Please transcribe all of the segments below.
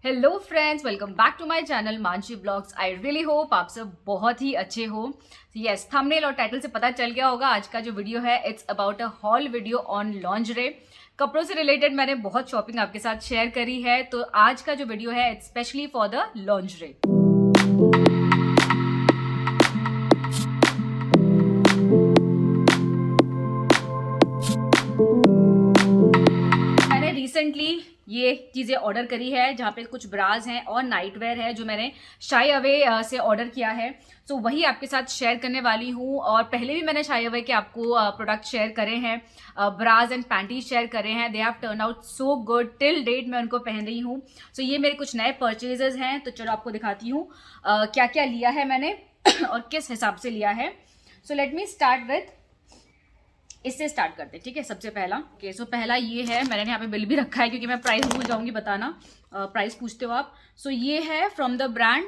Hello friends, welcome back to my channel Manshi blogs. I really hope आप सब बहुत ही अच्छे हो। यस, थंबनेल और टाइटल से पता चल गया होगा आज का जो वीडियो है it's about a hall video on lingerie. कपड़ों से रिलेटेड मैंने बहुत शॉपिंग आपके साथ शेयर करी है, तो आज का जो वीडियो है it's specially for the lingerie. मैंने रिसेंटली ये चीज़ें ऑर्डर करी है, जहाँ पे कुछ ब्राज हैं और नाइट वेयर है जो मैंने शाई अवे से ऑर्डर किया है। सो वही आपके साथ शेयर करने वाली हूँ। और पहले भी मैंने शाई अवे के आपको प्रोडक्ट शेयर करे हैं, ब्राज एंड पैंटीज शेयर करे हैं। They have turn out so good, till date मैं उनको पहन रही हूँ। सो ये मेरे कुछ नए परचेजेस हैं, तो चलो आपको दिखाती हूँ क्या क्या लिया है मैंने और किस हिसाब से लिया है। So let me start with, इससे स्टार्ट करते हैं, ठीक है। सबसे पहला सो पहला ये है, मैंने यहाँ पे बिल भी रखा है क्योंकि मैं प्राइस भूल जाऊंगी बताना, प्राइस पूछते हो आप। सो ये है फ्रॉम द ब्रांड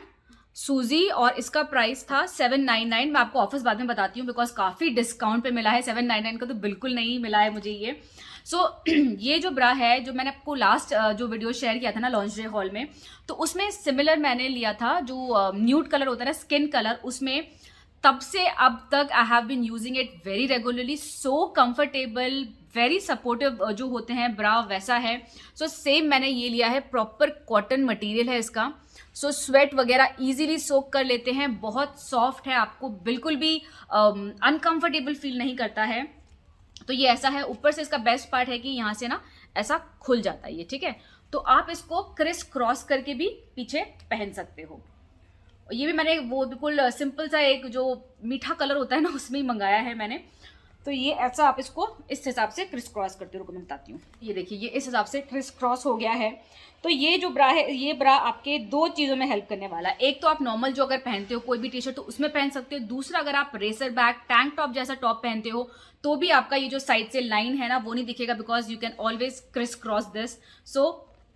सूजी और इसका प्राइस था 799। मैं आपको ऑफिस बाद में बताती हूँ बिकॉज काफ़ी डिस्काउंट पे मिला है। 799 का तो बिल्कुल नहीं मिला है मुझे ये। ये जो ब्रा है, जो मैंने आपको लास्ट जो वीडियो शेयर किया था ना लॉन्जरे हॉल में, तो उसमें सिमिलर मैंने लिया था, जो न्यूड कलर होता है ना, स्किन कलर, उसमें तब से अब तक I have been using it very regularly. So comfortable, very supportive जो होते हैं ब्रा वैसा है। सेम मैंने ये लिया है, प्रॉपर कॉटन मटेरियल है इसका। स्वेट वगैरह इजीली सोक कर लेते हैं, बहुत सॉफ्ट है, आपको बिल्कुल भी अनकंफर्टेबल फील नहीं करता है। तो ये ऐसा है। ऊपर से इसका बेस्ट पार्ट है कि यहाँ से ना ऐसा खुल जाता है ये, ठीक है। तो आप इसको क्रिस क्रॉस करके भी पीछे पहन सकते हो। ये भी मैंने वो बिल्कुल सिंपल सा एक जो मीठा कलर होता है ना उसमें ही मंगाया है मैंने। तो ये ऐसा आप इसको इस हिसाब से क्रिस क्रॉस करते हो, रुको मैं बताती हूँ। ये देखिए, ये इस हिसाब से क्रिस क्रॉस हो गया है। तो ये जो ब्रा है, ये ब्रा आपके दो चीज़ों में हेल्प करने वाला है। एक तो आप नॉर्मल जो अगर पहनते हो कोई भी टी शर्ट तो उसमें पहन सकते हो। दूसरा, अगर आप रेसर बैक टैंक टॉप जैसा टॉप पहनते हो तो भी आपका ये जो साइड से लाइन है ना वो नहीं दिखेगा, because you can always criss cross this.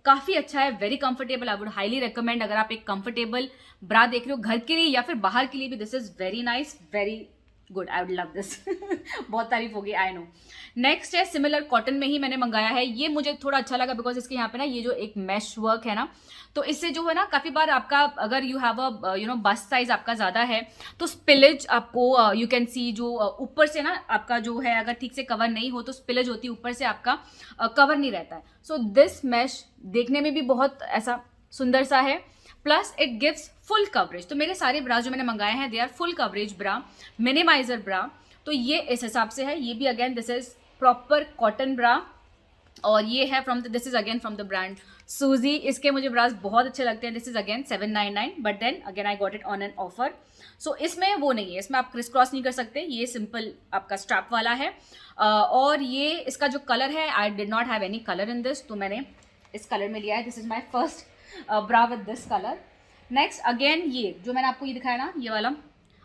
काफ़ी अच्छा है, very comfortable. I would highly recommend, अगर आप एक कंफर्टेबल ब्रा देख रहे हो घर के लिए या फिर बाहर के लिए भी, this is very nice, very good, I would love this. बहुत तारीफ होगी, आई नो। नेक्स्ट है, सिमिलर कॉटन में ही मैंने मंगाया है। ये मुझे थोड़ा अच्छा लगा बिकॉज इसके यहाँ पे ना ये जो एक मैश वर्क है ना, तो इससे जो है ना काफ़ी बार आपका, अगर you have a bust size आपका ज़्यादा है तो स्पिलेज आपको यू कैन सी, जो ऊपर से ना आपका जो है अगर ठीक से कवर नहीं हो तो स्पिलेज होती है, ऊपर से आपका कवर नहीं रहता है। दिस मैश देखने में भी बहुत ऐसा सुंदर सा है, plus it gives full coverage. तो मेरे सारे ब्रा जो मैंने मंगाए हैं they are full coverage bra, minimizer bra. तो ये इस हिसाब से है। ये भी again this is proper cotton bra, और ये है this is again from the brand Suzie. इसके मुझे ब्रास बहुत अच्छे लगते हैं। This is again 799, but then again I got it on an offer. इसमें वो नहीं है, इसमें आप क्रिस क्रॉस नहीं कर सकते, ये सिंपल आपका स्ट्रैप वाला है। और ये इसका जो कलर है, I did not have any colour in this, तो मैंने इस कलर में लिया है। This is my first bra with this colour. Next again ये जो मैंने आपको ये दिखाया ना, ये वाला,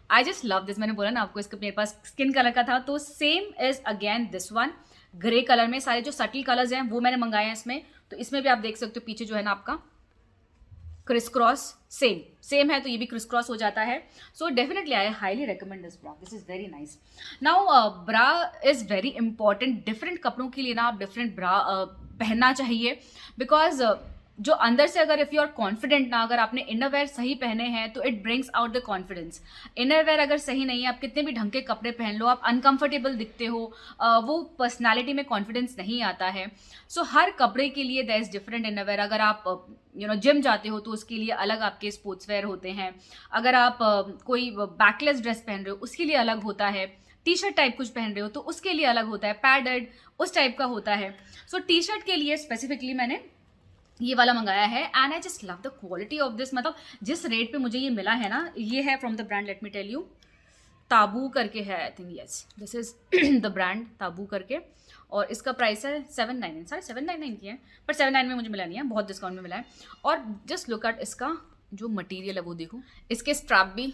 आई जस्ट लव दिस। मैंने बोला ना आपको, इसके मेरे पास स्किन कलर का था, तो same is again this one, grey colour में। सारे जो सटल कलर्स हैं वो मैंने मंगाए हैं इसमें। तो इसमें भी आप देख सकते हो पीछे जो है ना आपका क्रिस क्रॉस सेम है, तो ये भी क्रिस क्रॉस हो जाता है। Definitely I highly recommend this bra, this is very nice. Now bra is very important. Different कपड़ों के लिए ना आप डिफरेंट ब्रा पहनना चाहिए, बिकॉज जो अंदर से, अगर इफ़ यू आर कॉन्फिडेंट ना, अगर आपने इनरवेयर सही पहने हैं तो it brings out the confidence. Innerwear अगर सही नहीं है, आप कितने भी ढंग के कपड़े पहन लो, आप अनकंफर्टेबल दिखते हो, वो पर्सनालिटी में कॉन्फिडेंस नहीं आता है। हर कपड़े के लिए देयर इज डिफरेंट इनरवेयर। अगर आप जिम जाते हो तो उसके लिए अलग आपके स्पोर्ट्स वेयर होते हैं। अगर आप कोई बैकलेस ड्रेस पहन रहे हो उसके लिए अलग होता है। टी शर्ट टाइप कुछ पहन रहे हो तो उसके लिए अलग होता है, पैडेड उस टाइप का होता है। टी शर्ट के लिए स्पेसिफिकली मैंने ये वाला मंगाया है, and I just love the quality of this. मतलब जिस रेट पे मुझे ये मिला है ना, ये है from the brand, let me tell you, Taboo करके है, I think, yes this is the brand Taboo करके। और इसका प्राइस है 799, सारे 799 की है, पर 79 में मुझे मिला नहीं है, बहुत डिस्काउंट में मिला है। और जस्ट लुक एट इसका जो मटेरियल है वो देखो, इसके स्ट्रैप भी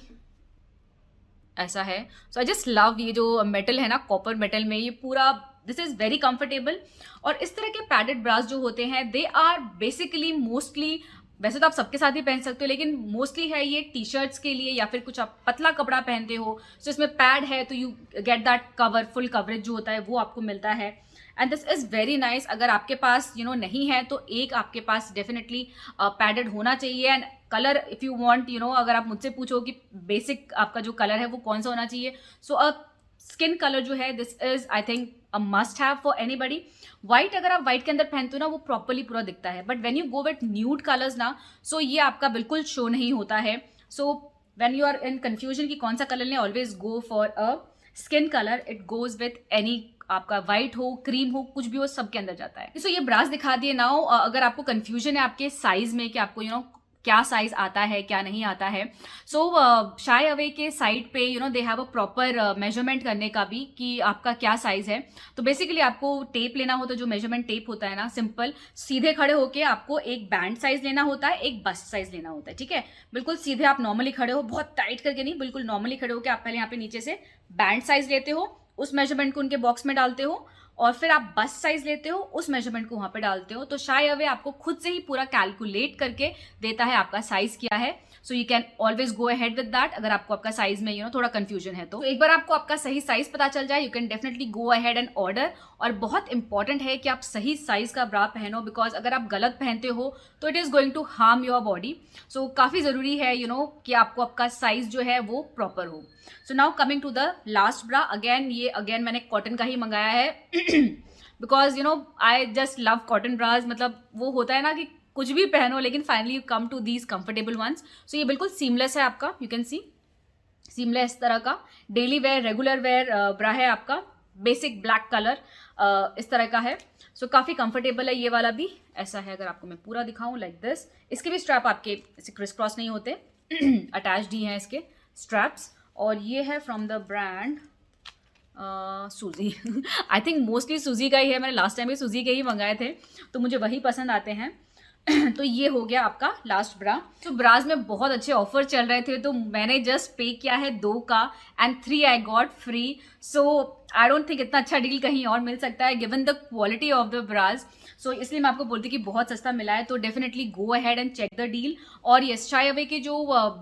ऐसा है। आई जस्ट लव ये जो मेटल है ना, कॉपर मेटल में, ये पूरा दिस इज वेरी कंफर्टेबल। और इस तरह के पैडेड ब्रास जो होते हैं दे आर बेसिकली मोस्टली, वैसे तो आप सबके साथ ही पहन सकते हो, लेकिन मोस्टली है ये टी शर्ट्स के लिए, या फिर कुछ आप पतला कपड़ा पहनते हो इसमें पैड है तो you get that cover, full coverage जो होता है वो आपको मिलता है। And this is very nice. अगर आपके पास नहीं है तो एक आपके पास डेफिनेटली पैडेड होना चाहिए। And colour if you want अगर आप मुझसे पूछो कि बेसिक आपका जो कलर है वो कौन सा होना चाहिए, सो अ स्किन कलर जो है this is I think a must have for anybody. White अगर आप व्हाइट के अंदर पहनते हो ना वो प्रॉपरली पूरा दिखता है, but when you go with nude colours ना, सो ये आपका बिल्कुल शो नहीं होता है। So when you are in confusion कि कौन सा कलर लें, always go for a skin colour. It goes with any, आपका व्हाइट हो, क्रीम हो, कुछ भी हो, सबके अंदर जाता है। सो ये ब्रास दिखा दिए। नाउ अगर आपको कंफ्यूजन है आपके साइज में कि आपको क्या साइज आता है क्या नहीं आता है, सो शाय अवे के साइड पे they have a proper measurement करने का भी कि आपका क्या साइज है। तो बेसिकली आपको टेप लेना होता है, जो मेजरमेंट टेप होता है ना, सिंपल सीधे खड़े होके आपको एक बैंड साइज लेना होता है, एक बस्ट साइज लेना होता है, ठीक है। बिल्कुल सीधे आप नॉर्मली खड़े हो, बहुत टाइट करके नहीं, बिल्कुल नॉर्मली खड़े होके आप पहले यहाँ पे नीचे से बैंड साइज लेते हो, उस मेजरमेंट को उनके बॉक्स में डालते हो, और फिर आप बस्ट साइज लेते हो, उस मेजरमेंट को वहां पे डालते हो। तो शाय अवे आपको खुद से ही पूरा कैलकुलेट करके देता है आपका साइज क्या है। So you can always go ahead with that अगर आपको आपका साइज में थोड़ा कंफ्यूजन है तो एक बार आपको आपका सही साइज पता चल जाए, you can definitely go ahead and order. और बहुत इंपॉर्टेंट है कि आप सही साइज का ब्रा पहनो, बिकॉज अगर आप गलत पहनते हो तो it is going to harm your body. So काफी जरूरी है कि आपको आपका साइज जो है वो प्रॉपर हो। So now coming to the last bra, again मैंने कॉटन का ही मंगाया है because I just love cotton bras. मतलब वो होता है ना कि कुछ भी पहनो लेकिन finally you come to these comfortable ones. So ये बिल्कुल सीमलेस है आपका, यू कैन सी सीमलेस तरह का डेली वेयर रेगुलर वेयर ब्रा है आपका, बेसिक ब्लैक कलर इस तरह का है। सो काफ़ी कंफर्टेबल है। ये वाला भी ऐसा है, अगर आपको मैं पूरा दिखाऊं लाइक दिस। इसके भी स्ट्रैप आपके क्रिस क्रॉस नहीं होते अटैच्ड ही हैं इसके स्ट्रैप्स। और ये है फ्रॉम द ब्रांड सूजी आई थिंक मोस्टली सूजी का ही है, मैंने लास्ट टाइम भी सूजी के ही मंगाए थे तो मुझे वही पसंद आते हैं तो ये हो गया आपका लास्ट ब्रा। तो ब्राज में बहुत अच्छे ऑफर चल रहे थे तो मैंने जस्ट पे किया है 2 का and 3 I got free. So I don't think इतना अच्छा डील कहीं और मिल सकता है given the quality of the bras. So इसलिए मैं आपको बोलती कि बहुत सस्ता मिला है, तो definitely go ahead and check the deal. और यस, शाय अवे के जो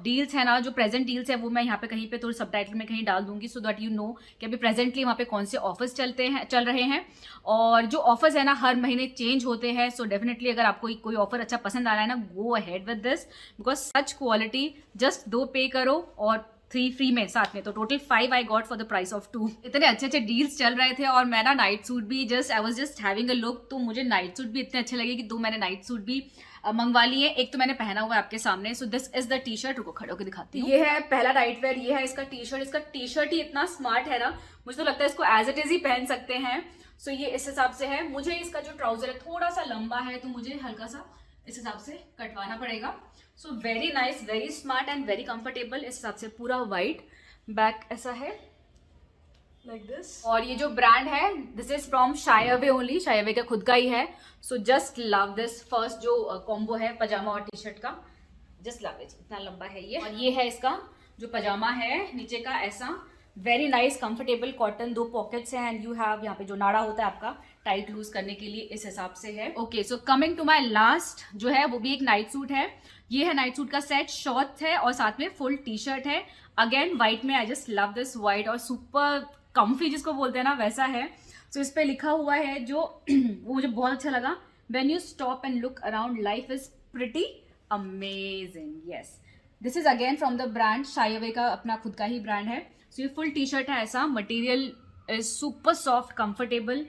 डील्स है ना, जो प्रेजेंट डील्स है वो मैं यहाँ पे कहीं पे थोड़ी सबटाइटल में कहीं डाल दूंगी, सो दैट यू नो कि अभी प्रेजेंटली वहाँ पे कौन से ऑफर्स चल रहे हैं। और जो ऑफर्स है ना हर महीने चेंज होते हैं। सो डेफिनेटली अगर आपको कोई ऑफर अच्छा पसंद आ रहा है ना, go ahead with this, because such quality, just 2 पे करो और 3 फ्री में साथ में, तो total 5 I got for the price of 2। इतने अच्छे अच्छे डील्स चल रहे थे। और मैं ना नाइट सूट भी I was just having a look, तो मुझे नाइट सूट भी इतने अच्छे लगे कि 2 मैंने नाइट सूट भी मंगवा लिए। एक तो मैंने पहना हुआ है आपके सामने। So this is the T shirt, रुको खड़े होकर दिखाती हूँ। ये है पहला नाइट वेयर, ये है इसका टी शर्ट। इसका टी शर्ट ही इतना स्मार्ट है ना, मुझे तो लगता है इसको एज इट इज ही पहन सकते हैं। सो ये इस हिसाब से है। मुझे इसका जो ट्राउजर है थोड़ा सा लंबा है तो मुझे हल्का सा इस हिसाब से कटवाना पड़ेगा। So very nice, very smart and very comfortable. इस हिसाब से पूरा वाइट बैक ऐसा है लाइक दिस। और ये जो ब्रांड है this is from shy away only, shy away का खुद का ही है। So just love this. First जो कॉम्बो है पजामा और टी शर्ट का, जस्ट लव इट, इतना लंबा है ये। और ये है इसका जो पजामा है नीचे का, ऐसा very nice comfortable cotton, 2 pockets हैं एंड यू हैव यहाँ पे जो नाड़ा होता है आपका टाइट लूज करने के लिए, इस हिसाब से है। Okay, so coming to my last जो है वो भी एक नाइट सूट है। ये है नाइट सूट का सेट, शॉर्ट्स है और साथ में फुल टी शर्ट है। अगेन व्हाइट में, आई जस्ट लव दिस व्हाइट, और सुपर कंफी जिसको बोलते हैं ना वैसा है। सो इस पे लिखा हुआ है जो वो मुझे बहुत अच्छा लगा, when you stop and look around life is pretty amazing. Yes, this is again from the brand shy away का, अपना खुद का ही ब्रांड है। सो ये फुल टी शर्ट है ऐसा, material is super soft comfortable.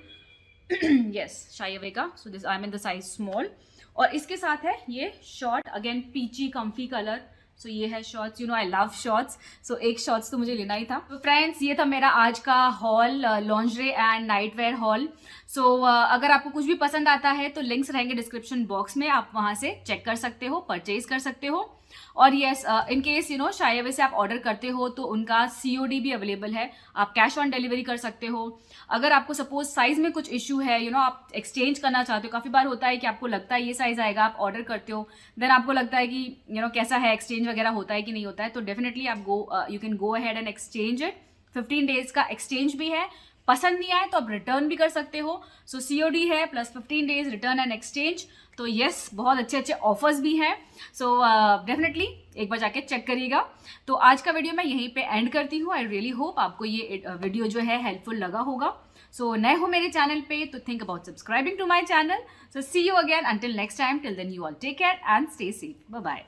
Yes, Shyaway का। So this I am in the size small. और इसके साथ है ये short, again peachy comfy colour. So ये है shorts, I love shorts. So एक शॉर्ट्स तो मुझे लेना ही था। तो फ्रेंड्स, ये था मेरा आज का haul, lingerie and nightwear haul. So अगर आपको कुछ भी पसंद आता है तो लिंक्स रहेंगे डिस्क्रिप्शन बॉक्स में, आप वहां से चेक कर सकते हो, परचेज कर सकते हो। और yes, in case shy away से आप ऑर्डर करते हो तो उनका COD भी अवेलेबल है, आप कैश ऑन डिलीवरी कर सकते हो। अगर आपको सपोज साइज में कुछ इशू है, आप एक्सचेंज करना चाहते हो, काफ़ी बार होता है कि आपको लगता है ये साइज आएगा, आप ऑर्डर करते हो, देन आपको लगता है कि कैसा है, एक्सचेंज वगैरह होता है कि नहीं होता है, तो डेफिनेटली आप you can go ahead and exchange it. 15 days का एक्सचेंज भी है, पसंद नहीं आए तो आप रिटर्न भी कर सकते हो। सो COD है plus 15 days return and exchange. तो यस, बहुत अच्छे अच्छे ऑफर्स भी हैं। सो डेफिनेटली एक बार जाके चेक करिएगा। तो आज का वीडियो मैं यहीं पे एंड करती हूँ। आई रियली होप आपको ये वीडियो जो है हेल्पफुल लगा होगा। सो नए हो मेरे चैनल पे तो think about subscribing to my channel. So see you again. Until next time, till then you all take care and stay safe. Bye bye.